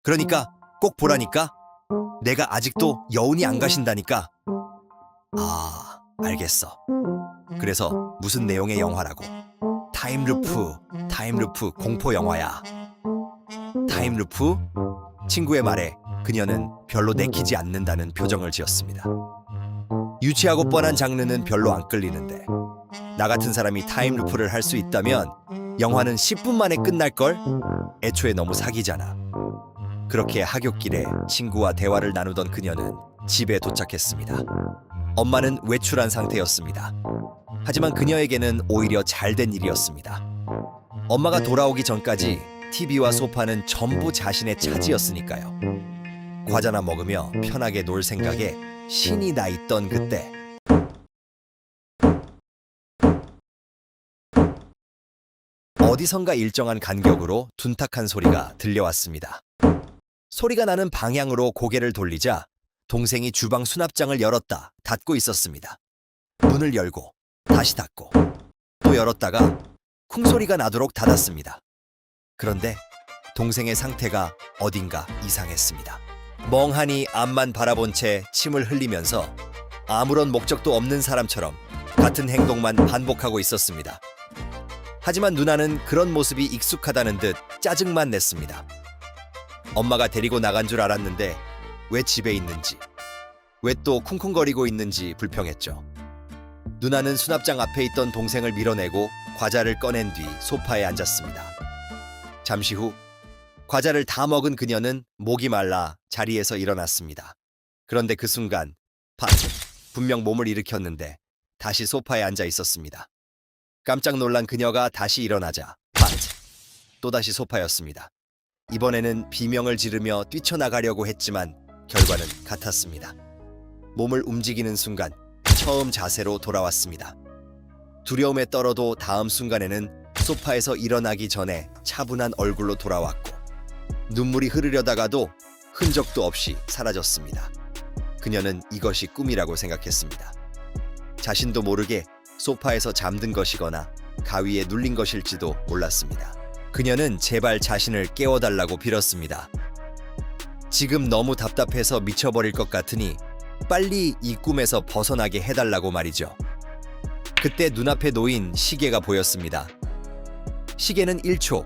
그러니까 꼭 보라니까. 내가 아직도 여운이 안 가신다니까. 아, 알겠어. 그래서 무슨 내용의 영화라고? 타임루프 공포 영화야. 타임루프? 친구의 말에 그녀는 별로 내키지 않는다는 표정을 지었습니다. 유치하고 뻔한 장르는 별로 안 끌리는데 나 같은 사람이 타임루프를 할 수 있다면 영화는 10분 만에 끝날걸? 애초에 너무 사기잖아. 그렇게 하굣길에 친구와 대화를 나누던 그녀는 집에 도착했습니다. 엄마는 외출한 상태였습니다. 하지만 그녀에게는 오히려 잘된 일이었습니다. 엄마가 돌아오기 전까지 TV와 소파는 전부 자신의 차지였으니까요. 과자나 먹으며 편하게 놀 생각에 신이 나 있던 그때 어디선가 일정한 간격으로 둔탁한 소리가 들려왔습니다. 소리가 나는 방향으로 고개를 돌리자 동생이 주방 수납장을 열었다 닫고 있었습니다. 문을 열고 다시 닫고 또 열었다가 쿵 소리가 나도록 닫았습니다. 그런데 동생의 상태가 어딘가 이상했습니다. 멍하니 앞만 바라본 채 침을 흘리면서 아무런 목적도 없는 사람처럼 같은 행동만 반복하고 있었습니다. 하지만 누나는 그런 모습이 익숙하다는 듯 짜증만 냈습니다. 엄마가 데리고 나간 줄 알았는데 왜 집에 있는지, 왜 또 쿵쿵거리고 있는지 불평했죠. 누나는 수납장 앞에 있던 동생을 밀어내고 과자를 꺼낸 뒤 소파에 앉았습니다. 잠시 후 과자를 다 먹은 그녀는 목이 말라 자리에서 일어났습니다. 그런데 그 순간 팍! 분명 몸을 일으켰는데 다시 소파에 앉아 있었습니다. 깜짝 놀란 그녀가 다시 일어나자 팍! 또다시 소파였습니다. 이번에는 비명을 지르며 뛰쳐나가려고 했지만 결과는 같았습니다. 몸을 움직이는 순간 처음 자세로 돌아왔습니다. 두려움에 떨어도 다음 순간에는 소파에서 일어나기 전에 차분한 얼굴로 돌아왔고 눈물이 흐르려다가도 흔적도 없이 사라졌습니다. 그녀는 이것이 꿈이라고 생각했습니다. 자신도 모르게 소파에서 잠든 것이거나 가위에 눌린 것일지도 몰랐습니다. 그녀는 제발 자신을 깨워달라고 빌었습니다. 지금 너무 답답해서 미쳐버릴 것 같으니 빨리 이 꿈에서 벗어나게 해달라고 말이죠. 그때 눈앞에 놓인 시계가 보였습니다. 시계는 1초,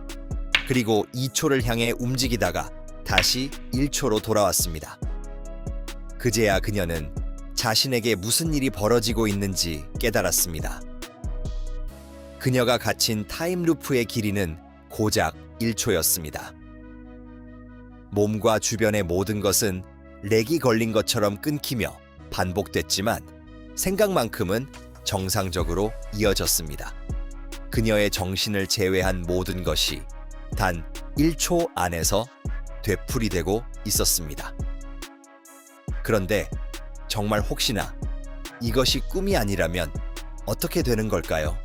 그리고 2초를 향해 움직이다가 다시 1초로 돌아왔습니다. 그제야 그녀는 자신에게 무슨 일이 벌어지고 있는지 깨달았습니다. 그녀가 갇힌 타임루프의 길이는 고작 1초였습니다. 몸과 주변의 모든 것은 렉이 걸린 것처럼 끊기며 반복됐지만 생각만큼은 정상적으로 이어졌습니다. 그녀의 정신을 제외한 모든 것이 단 1초 안에서 되풀이되고 있었습니다. 그런데 정말 혹시나 이것이 꿈이 아니라면 어떻게 되는 걸까요?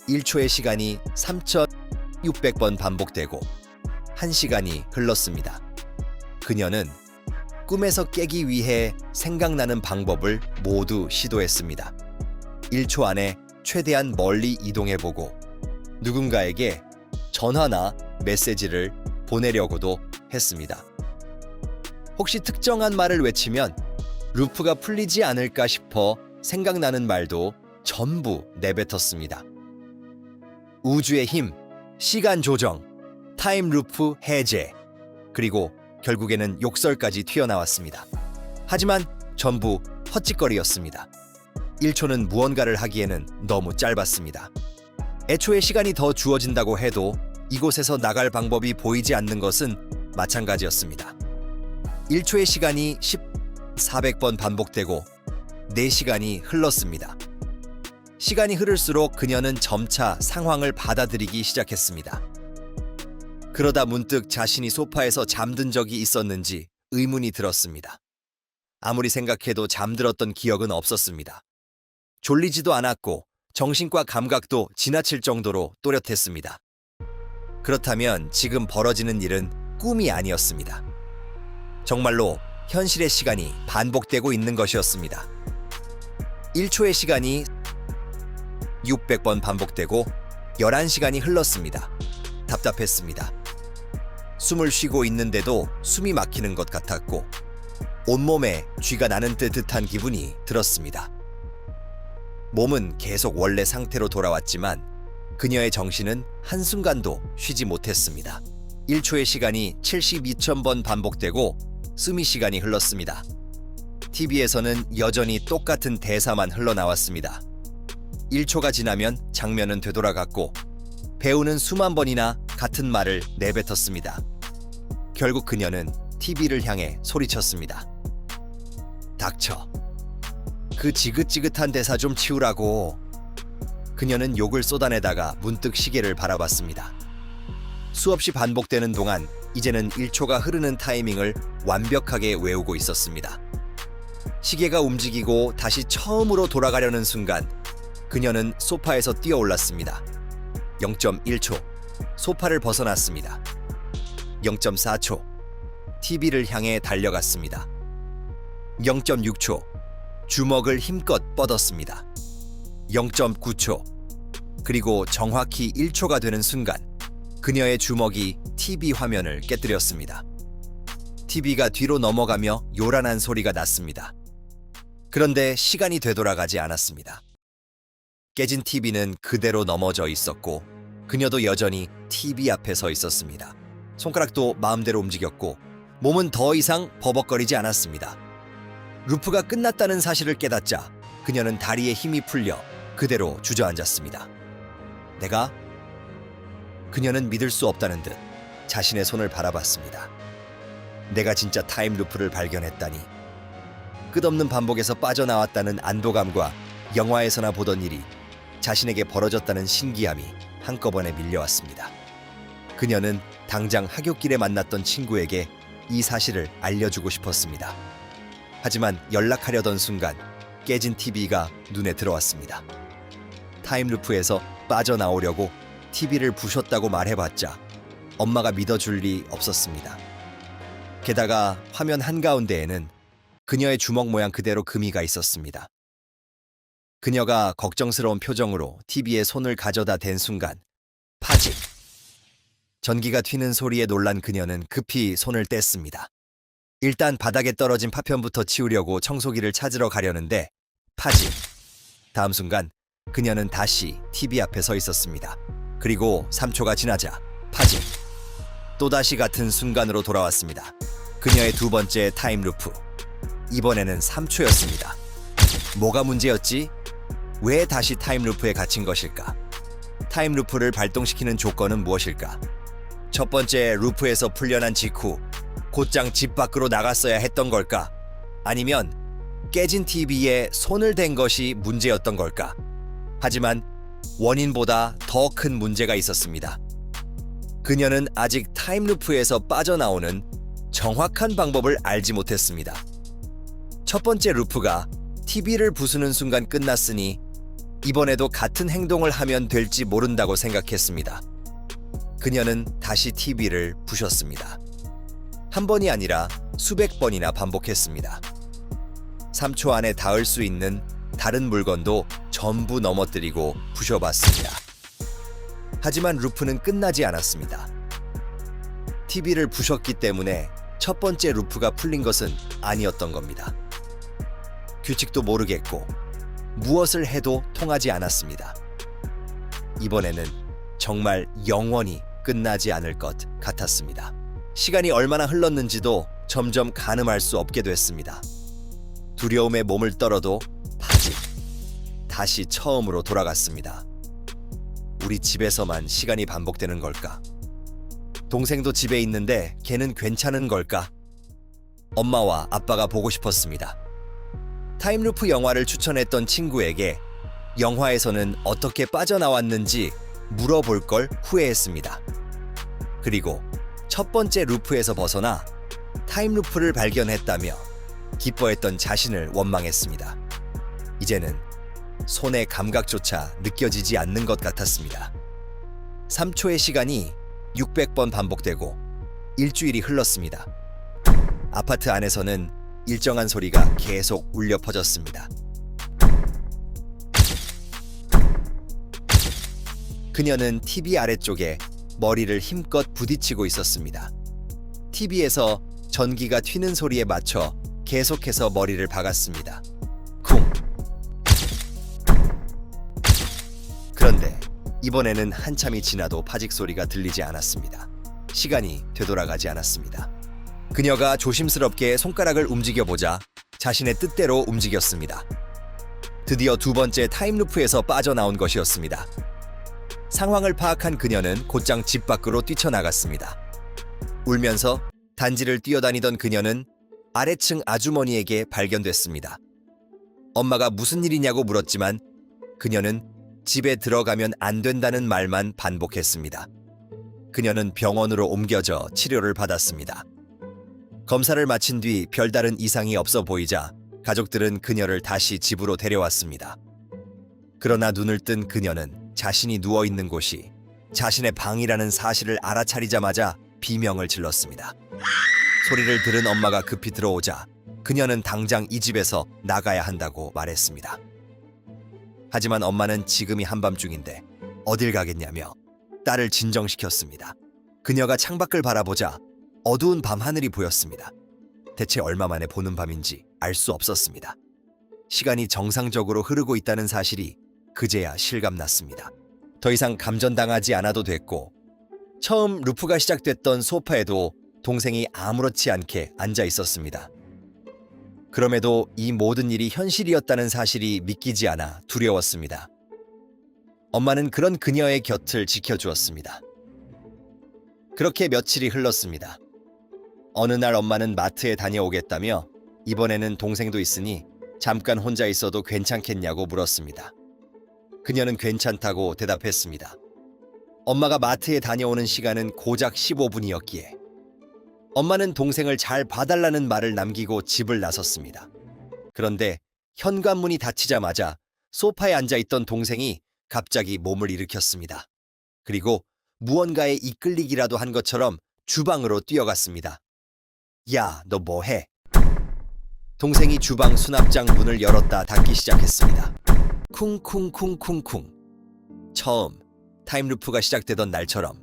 1초의 시간이 3,600번 반복되고 1시간이 흘렀습니다. 그녀는 꿈에서 깨기 위해 생각나는 방법을 모두 시도했습니다. 1초 안에 최대한 멀리 이동해보고 누군가에게 전화나 메시지를 보내려고도 했습니다. 혹시 특정한 말을 외치면 루프가 풀리지 않을까 싶어 생각나는 말도 전부 내뱉었습니다. 우주의 힘, 시간 조정, 타임 루프 해제, 그리고 결국에는 욕설까지 튀어나왔습니다. 하지만 전부 헛짓거리였습니다. 1초는 무언가를 하기에는 너무 짧았습니다. 애초에 시간이 더 주어진다고 해도 이곳에서 나갈 방법이 보이지 않는 것은 마찬가지였습니다. 1초의 시간이 400번 반복되고 4시간이 흘렀습니다. 시간이 흐를수록 그녀는 점차 상황을 받아들이기 시작했습니다. 그러다 문득 자신이 소파에서 잠든 적이 있었는지 의문이 들었습니다. 아무리 생각해도 잠들었던 기억은 없었습니다. 졸리지도 않았고 정신과 감각도 지나칠 정도로 또렷했습니다. 그렇다면 지금 벌어지는 일은 꿈이 아니었습니다. 정말로 현실의 시간이 반복되고 있는 것이었습니다. 1초의 시간이 600번 반복되고 11시간이 흘렀습니다. 답답했습니다. 숨을 쉬고 있는데도 숨이 막히는 것 같았고 온몸에 쥐가 나는 듯한 기분이 들었습니다. 몸은 계속 원래 상태로 돌아왔지만 그녀의 정신은 한순간도 쉬지 못했습니다. 1초의 시간이 72,000번 반복되고 숨이 시간이 흘렀습니다. TV에서는 여전히 똑같은 대사만 흘러나왔습니다. 1초가 지나면 장면은 되돌아갔고 배우는 수만 번이나 같은 말을 내뱉었습니다. 결국 그녀는 TV를 향해 소리쳤습니다. 닥쳐. 그 지긋지긋한 대사 좀 치우라고. 그녀는 욕을 쏟아내다가 문득 시계를 바라봤습니다. 수없이 반복되는 동안 이제는 1초가 흐르는 타이밍을 완벽하게 외우고 있었습니다. 시계가 움직이고 다시 처음으로 돌아가려는 순간 그녀는 소파에서 뛰어올랐습니다. 0.1초, 소파를 벗어났습니다. 0.4초, TV를 향해 달려갔습니다. 0.6초, 주먹을 힘껏 뻗었습니다. 0.9초, 그리고 정확히 1초가 되는 순간 그녀의 주먹이 TV 화면을 깨뜨렸습니다. TV가 뒤로 넘어가며 요란한 소리가 났습니다. 그런데 시간이 되돌아가지 않았습니다. 깨진 TV는 그대로 넘어져 있었고 그녀도 여전히 TV 앞에 서 있었습니다. 손가락도 마음대로 움직였고 몸은 더 이상 버벅거리지 않았습니다. 루프가 끝났다는 사실을 깨닫자 그녀는 다리에 힘이 풀려 그대로 주저앉았습니다. 그녀는 믿을 수 없다는 듯 자신의 손을 바라봤습니다. 내가 진짜 타임루프를 발견했다니. 끝없는 반복에서 빠져나왔다는 안도감과 영화에서나 보던 일이 자신에게 벌어졌다는 신기함이 한꺼번에 밀려왔습니다. 그녀는 당장 하굣길에 만났던 친구에게 이 사실을 알려주고 싶었습니다. 하지만 연락하려던 순간 깨진 TV가 눈에 들어왔습니다. 타임루프에서 빠져나오려고 TV를 부셨다고 말해봤자 엄마가 믿어줄 리 없었습니다. 게다가 화면 한가운데에는 그녀의 주먹 모양 그대로 금이가 있었습니다. 그녀가 걱정스러운 표정으로 TV에 손을 가져다 댄 순간 파직! 전기가 튀는 소리에 놀란 그녀는 급히 손을 뗐습니다. 일단 바닥에 떨어진 파편부터 치우려고 청소기를 찾으러 가려는데 파직! 다음 순간 그녀는 다시 TV 앞에 서 있었습니다. 그리고 3초가 지나자 파직! 또다시 같은 순간으로 돌아왔습니다. 그녀의 두 번째 타임루프. 이번에는 3초였습니다. 뭐가 문제였지? 왜 다시 타임루프에 갇힌 것일까? 타임루프를 발동시키는 조건은 무엇일까? 첫 번째 루프에서 풀려난 직후 곧장 집 밖으로 나갔어야 했던 걸까? 아니면 깨진 TV에 손을 댄 것이 문제였던 걸까? 하지만 원인보다 더 큰 문제가 있었습니다. 그녀는 아직 타임루프에서 빠져나오는 정확한 방법을 알지 못했습니다. 첫 번째 루프가 TV를 부수는 순간 끝났으니 이번에도 같은 행동을 하면 될지 모른다고 생각했습니다. 그녀는 다시 TV를 부셨습니다. 한 번이 아니라 수백 번이나 반복했습니다. 3초 안에 닿을 수 있는 다른 물건도 전부 넘어뜨리고 부셔봤습니다. 하지만 루프는 끝나지 않았습니다. TV를 부셨기 때문에 첫 번째 루프가 풀린 것은 아니었던 겁니다. 규칙도 모르겠고 무엇을 해도 통하지 않았습니다. 이번에는 정말 영원히 끝나지 않을 것 같았습니다. 시간이 얼마나 흘렀는지도 점점 가늠할 수 없게 됐습니다. 두려움에 몸을 떨어도 파직! 다시 처음으로 돌아갔습니다. 우리 집에서만 시간이 반복되는 걸까? 동생도 집에 있는데 걔는 괜찮은 걸까? 엄마와 아빠가 보고 싶었습니다. 타임루프 영화를 추천했던 친구에게 영화에서는 어떻게 빠져나왔는지 물어볼 걸 후회했습니다. 그리고 첫 번째 루프에서 벗어나 타임루프를 발견했다며 기뻐했던 자신을 원망했습니다. 이제는 손의 감각조차 느껴지지 않는 것 같았습니다. 3초의 시간이 600번 반복되고 일주일이 흘렀습니다. 아파트 안에서는 일정한 소리가 계속 울려 퍼졌습니다. 그녀는 TV 아래쪽에 머리를 힘껏 부딪히고 있었습니다. TV에서 전기가 튀는 소리에 맞춰 계속해서 머리를 박았습니다. 쿵! 그런데 이번에는 한참이 지나도 파직 소리가 들리지 않았습니다. 시간이 되돌아가지 않았습니다. 그녀가 조심스럽게 손가락을 움직여보자 자신의 뜻대로 움직였습니다. 드디어 두 번째 타임루프에서 빠져나온 것이었습니다. 상황을 파악한 그녀는 곧장 집 밖으로 뛰쳐나갔습니다. 울면서 단지를 뛰어다니던 그녀는 아래층 아주머니에게 발견됐습니다. 엄마가 무슨 일이냐고 물었지만 그녀는 집에 들어가면 안 된다는 말만 반복했습니다. 그녀는 병원으로 옮겨져 치료를 받았습니다. 검사를 마친 뒤 별다른 이상이 없어 보이자 가족들은 그녀를 다시 집으로 데려왔습니다. 그러나 눈을 뜬 그녀는 자신이 누워있는 곳이 자신의 방이라는 사실을 알아차리자마자 비명을 질렀습니다. 소리를 들은 엄마가 급히 들어오자 그녀는 당장 이 집에서 나가야 한다고 말했습니다. 하지만 엄마는 지금이 한밤중인데 어딜 가겠냐며 딸을 진정시켰습니다. 그녀가 창밖을 바라보자 어두운 밤하늘이 보였습니다. 대체 얼마 만에 보는 밤인지 알 수 없었습니다. 시간이 정상적으로 흐르고 있다는 사실이 그제야 실감났습니다. 더 이상 감전당하지 않아도 됐고 처음 루프가 시작됐던 소파에도 동생이 아무렇지 않게 앉아 있었습니다. 그럼에도 이 모든 일이 현실이었다는 사실이 믿기지 않아 두려웠습니다. 엄마는 그런 그녀의 곁을 지켜주었습니다. 그렇게 며칠이 흘렀습니다. 어느 날 엄마는 마트에 다녀오겠다며 이번에는 동생도 있으니 잠깐 혼자 있어도 괜찮겠냐고 물었습니다. 그녀는 괜찮다고 대답했습니다. 엄마가 마트에 다녀오는 시간은 고작 15분이었기에 엄마는 동생을 잘 봐달라는 말을 남기고 집을 나섰습니다. 그런데 현관문이 닫히자마자 소파에 앉아있던 동생이 갑자기 몸을 일으켰습니다. 그리고 무언가에 이끌리기라도 한 것처럼 주방으로 뛰어갔습니다. 야, 너 뭐해? 동생이 주방 수납장 문을 열었다 닫기 시작했습니다. 쿵쿵쿵쿵쿵. 처음 타임루프가 시작되던 날처럼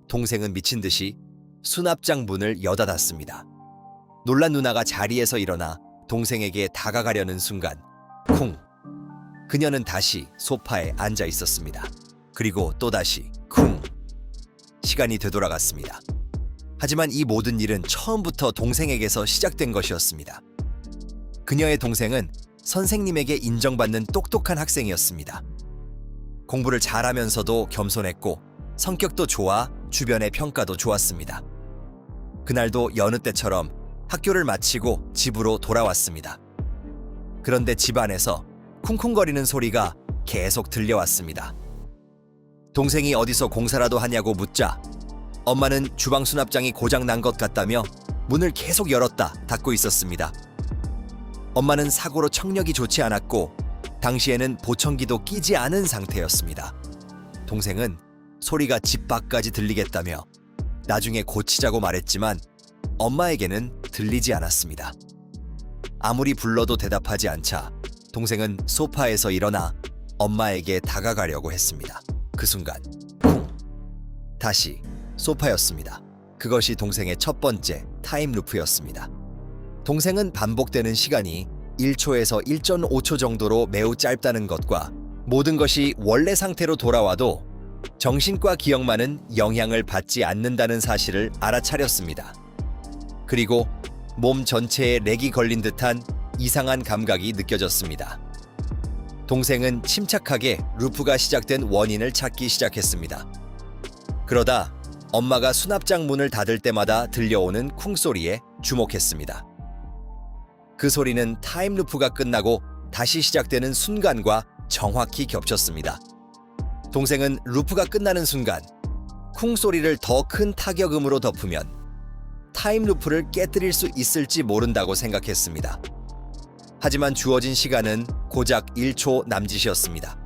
동생은 미친 듯이 수납장 문을 여닫았습니다. 놀란 누나가 자리에서 일어나 동생에게 다가가려는 순간 쿵! 그녀는 다시 소파에 앉아 있었습니다. 그리고 또다시 쿵! 시간이 되돌아갔습니다. 하지만 이 모든 일은 처음부터 동생에게서 시작된 것이었습니다. 그녀의 동생은 선생님에게 인정받는 똑똑한 학생이었습니다. 공부를 잘하면서도 겸손했고 성격도 좋아 주변의 평가도 좋았습니다. 그날도 여느 때처럼 학교를 마치고 집으로 돌아왔습니다. 그런데 집안에서 쿵쿵거리는 소리가 계속 들려왔습니다. 동생이 어디서 공사라도 하냐고 묻자 엄마는 주방 수납장이 고장난 것 같다며 문을 계속 열었다 닫고 있었습니다. 엄마는 사고로 청력이 좋지 않았고 당시에는 보청기도 끼지 않은 상태였습니다. 동생은 소리가 집 밖까지 들리겠다며 나중에 고치자고 말했지만 엄마에게는 들리지 않았습니다. 아무리 불러도 대답하지 않자 동생은 소파에서 일어나 엄마에게 다가가려고 했습니다. 그 순간 쿵! 다시 소파였습니다. 그것이 동생의 첫 번째 타임루프였습니다. 동생은 반복되는 시간이 1초에서 1.5초 정도로 매우 짧다는 것과 모든 것이 원래 상태로 돌아와도 정신과 기억만은 영향을 받지 않는다는 사실을 알아차렸습니다. 그리고 몸 전체에 렉이 걸린 듯한 이상한 감각이 느껴졌습니다. 동생은 침착하게 루프가 시작된 원인을 찾기 시작했습니다. 그러다 엄마가 수납장 문을 닫을 때마다 들려오는 쿵소리에 주목했습니다. 그 소리는 타임루프가 끝나고 다시 시작되는 순간과 정확히 겹쳤습니다. 동생은 루프가 끝나는 순간 쿵소리를 더 큰 타격음으로 덮으면 타임루프를 깨뜨릴 수 있을지 모른다고 생각했습니다. 하지만 주어진 시간은 고작 1초 남짓이었습니다.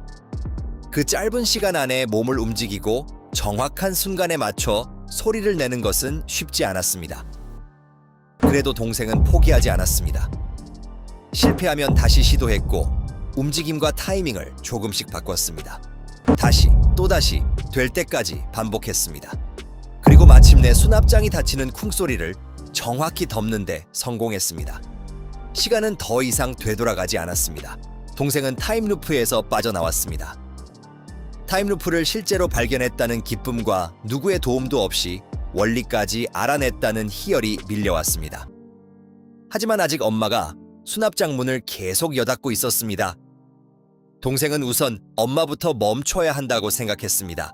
그 짧은 시간 안에 몸을 움직이고 정확한 순간에 맞춰 소리를 내는 것은 쉽지 않았습니다. 그래도 동생은 포기하지 않았습니다. 실패하면 다시 시도했고 움직임과 타이밍을 조금씩 바꿨습니다. 다시 또다시 될 때까지 반복했습니다. 그리고 마침내 수납장이 닫히는 쿵소리를 정확히 덮는데 성공했습니다. 시간은 더 이상 되돌아가지 않았습니다. 동생은 타임루프에서 빠져나왔습니다. 타임루프를 실제로 발견했다는 기쁨과 누구의 도움도 없이 원리까지 알아냈다는 희열이 밀려왔습니다. 하지만 아직 엄마가 수납장 문을 계속 여닫고 있었습니다. 동생은 우선 엄마부터 멈춰야 한다고 생각했습니다.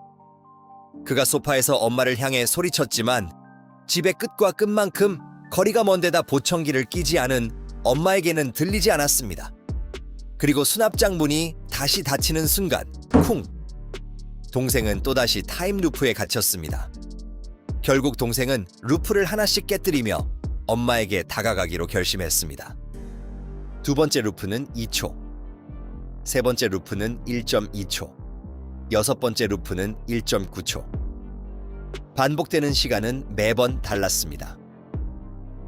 그가 소파에서 엄마를 향해 소리쳤지만 집의 끝과 끝만큼 거리가 먼 데다 보청기를 끼지 않은 엄마에게는 들리지 않았습니다. 그리고 수납장 문이 다시 닫히는 순간 쿵! 동생은 또다시 타임루프에 갇혔습니다. 결국 동생은 루프를 하나씩 깨뜨리며 엄마에게 다가가기로 결심했습니다. 두 번째 루프는 2초, 세 번째 루프는 1.2초, 여섯 번째 루프는 1.9초. 반복되는 시간은 매번 달랐습니다.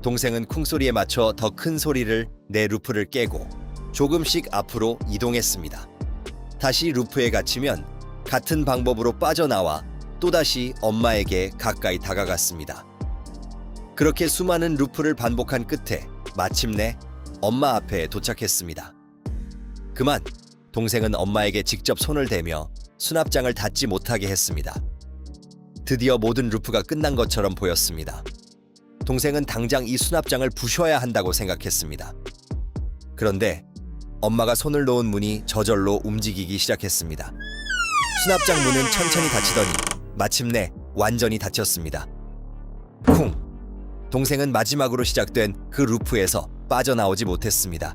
동생은 쿵소리에 맞춰 더 큰 소리를 내 루프를 깨고 조금씩 앞으로 이동했습니다. 다시 루프에 갇히면 같은 방법으로 빠져나와 또다시 엄마에게 가까이 다가갔습니다. 그렇게 수많은 루프를 반복한 끝에 마침내 엄마 앞에 도착했습니다. 그만 동생은 엄마에게 직접 손을 대며 수납장을 닫지 못하게 했습니다. 드디어 모든 루프가 끝난 것처럼 보였습니다. 동생은 당장 이 수납장을 부셔야 한다고 생각했습니다. 그런데 엄마가 손을 놓은 문이 저절로 움직이기 시작했습니다. 수납장 문은 천천히 닫히더니 마침내 완전히 닫혔습니다. 쿵! 동생은 마지막으로 시작된 그 루프에서 빠져나오지 못했습니다.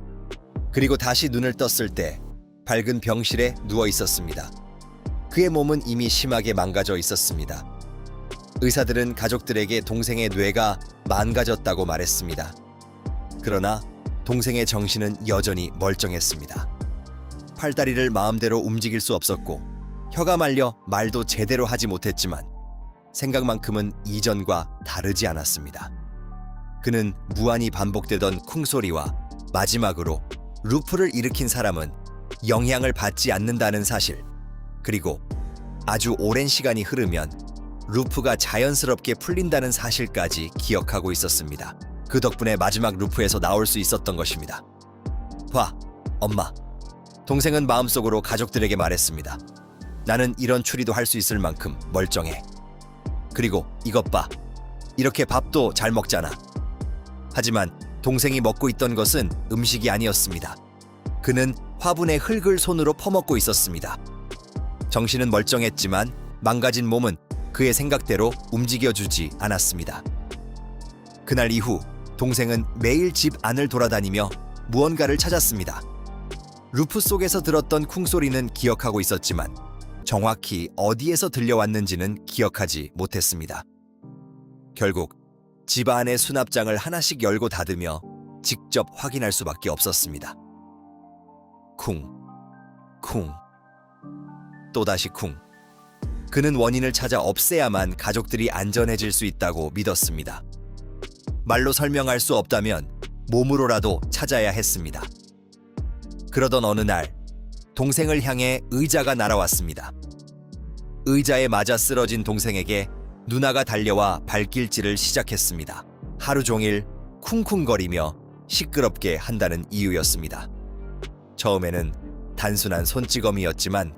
그리고 다시 눈을 떴을 때 밝은 병실에 누워 있었습니다. 그의 몸은 이미 심하게 망가져 있었습니다. 의사들은 가족들에게 동생의 뇌가 망가졌다고 말했습니다. 그러나 동생의 정신은 여전히 멀쩡했습니다. 팔다리를 마음대로 움직일 수 없었고 혀가 말려 말도 제대로 하지 못했지만 생각만큼은 이전과 다르지 않았습니다. 그는 무한히 반복되던 쿵소리와 마지막으로 루프를 일으킨 사람은 영향을 받지 않는다는 사실, 그리고 아주 오랜 시간이 흐르면 루프가 자연스럽게 풀린다는 사실까지 기억하고 있었습니다. 그 덕분에 마지막 루프에서 나올 수 있었던 것입니다. 봐, 엄마. 동생은 마음속으로 가족들에게 말했습니다. 나는 이런 추리도 할 수 있을 만큼 멀쩡해. 그리고 이것 봐. 이렇게 밥도 잘 먹잖아. 하지만 동생이 먹고 있던 것은 음식이 아니었습니다. 그는 화분의 흙을 손으로 퍼먹고 있었습니다. 정신은 멀쩡했지만 망가진 몸은 그의 생각대로 움직여주지 않았습니다. 그날 이후 동생은 매일 집 안을 돌아다니며 무언가를 찾았습니다. 루프 속에서 들었던 쿵소리는 기억하고 있었지만 정확히 어디에서 들려왔는지는 기억하지 못했습니다. 결국 집 안의 수납장을 하나씩 열고 닫으며 직접 확인할 수밖에 없었습니다. 쿵, 쿵, 또다시 쿵. 그는 원인을 찾아 없애야만 가족들이 안전해질 수 있다고 믿었습니다. 말로 설명할 수 없다면 몸으로라도 찾아야 했습니다. 그러던 어느 날 동생을 향해 의자가 날아왔습니다. 의자에 맞아 쓰러진 동생에게 누나가 달려와 발길질을 시작했습니다. 하루 종일 쿵쿵거리며 시끄럽게 한다는 이유였습니다. 처음에는 단순한 손찌검이었지만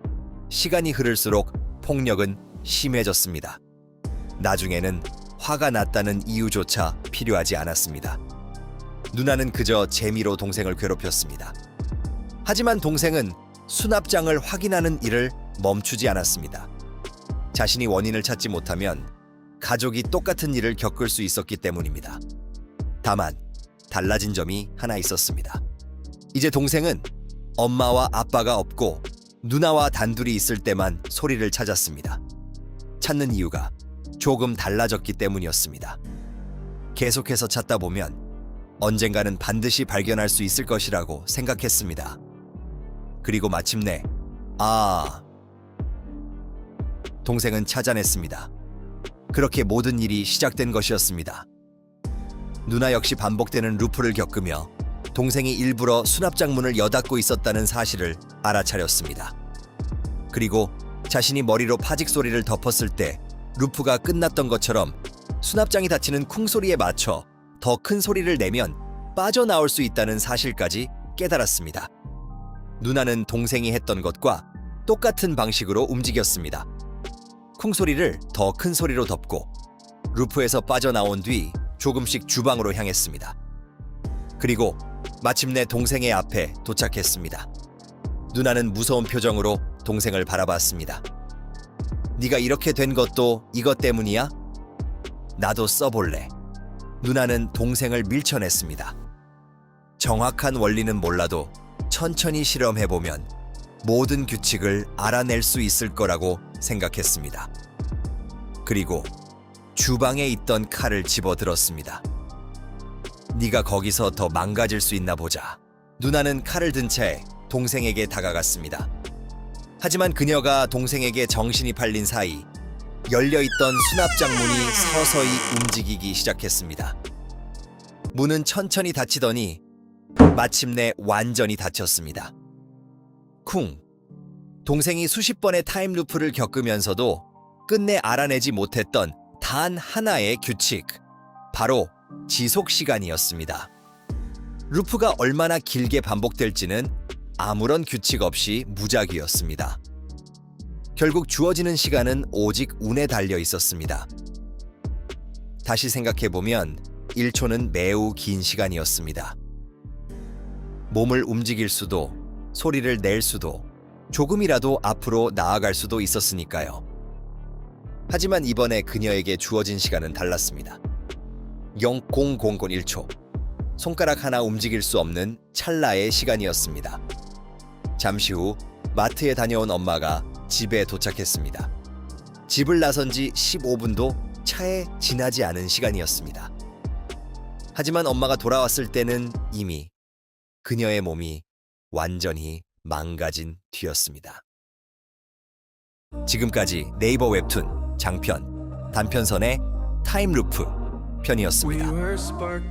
시간이 흐를수록 폭력은 심해졌습니다. 나중에는 화가 났다는 이유조차 필요하지 않았습니다. 누나는 그저 재미로 동생을 괴롭혔습니다. 하지만 동생은 수납장을 확인하는 일을 멈추지 않았습니다. 자신이 원인을 찾지 못하면 가족이 똑같은 일을 겪을 수 있었기 때문입니다. 다만 달라진 점이 하나 있었습니다. 이제 동생은 엄마와 아빠가 없고 누나와 단둘이 있을 때만 소리를 찾았습니다. 찾는 이유가 조금 달라졌기 때문이었습니다. 계속해서 찾다 보면 언젠가는 반드시 발견할 수 있을 것이라고 생각했습니다. 그리고 마침내 동생은 찾아냈습니다. 그렇게 모든 일이 시작된 것이었습니다. 누나 역시 반복되는 루프를 겪으며 동생이 일부러 수납장 문을 여닫고 있었다는 사실을 알아차렸습니다. 그리고 자신이 머리로 파직 소리를 덮었을 때 루프가 끝났던 것처럼 수납장이 닫히는 쿵소리에 맞춰 더 큰 소리를 내면 빠져나올 수 있다는 사실까지 깨달았습니다. 누나는 동생이 했던 것과 똑같은 방식으로 움직였습니다. 쿵소리를 더 큰 소리로 덮고 루프에서 빠져나온 뒤 조금씩 주방으로 향했습니다. 그리고 마침내 동생의 앞에 도착했습니다. 누나는 무서운 표정으로 동생을 바라봤습니다. 네가 이렇게 된 것도 이것 때문이야? 나도 써볼래. 누나는 동생을 밀쳐냈습니다. 정확한 원리는 몰라도 천천히 실험해보면 모든 규칙을 알아낼 수 있을 거라고 생각했습니다. 그리고 주방에 있던 칼을 집어들었습니다. 네가 거기서 더 망가질 수 있나 보자. 누나는 칼을 든 채 동생에게 다가갔습니다. 하지만 그녀가 동생에게 정신이 팔린 사이 열려있던 수납장 문이 서서히 움직이기 시작했습니다. 문은 천천히 닫히더니 마침내 완전히 닫혔습니다. 쿵! 동생이 수십 번의 타임루프를 겪으면서도 끝내 알아내지 못했던 단 하나의 규칙, 바로 지속시간이었습니다. 루프가 얼마나 길게 반복될지는 아무런 규칙 없이 무작위였습니다. 결국 주어지는 시간은 오직 운에 달려 있었습니다. 다시 생각해보면 1초는 매우 긴 시간이었습니다. 몸을 움직일 수도, 소리를 낼 수도, 조금이라도 앞으로 나아갈 수도 있었으니까요. 하지만 이번에 그녀에게 주어진 시간은 달랐습니다. 0,001초. 손가락 하나 움직일 수 없는 찰나의 시간이었습니다. 잠시 후 마트에 다녀온 엄마가 집에 도착했습니다. 집을 나선 지 15분도 차에 지나지 않은 시간이었습니다. 하지만 엄마가 돌아왔을 때는 이미 그녀의 몸이 완전히 망가진 뒤였습니다. 지금까지 네이버 웹툰 장편, 단편선의 타임루프 편이었습니다.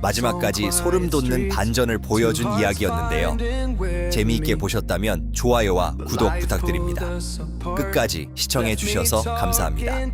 마지막까지 소름 돋는 반전을 보여준 이야기였는데요. 재미있게 보셨다면 좋아요와 구독 부탁드립니다. 끝까지 시청해 주셔서 감사합니다.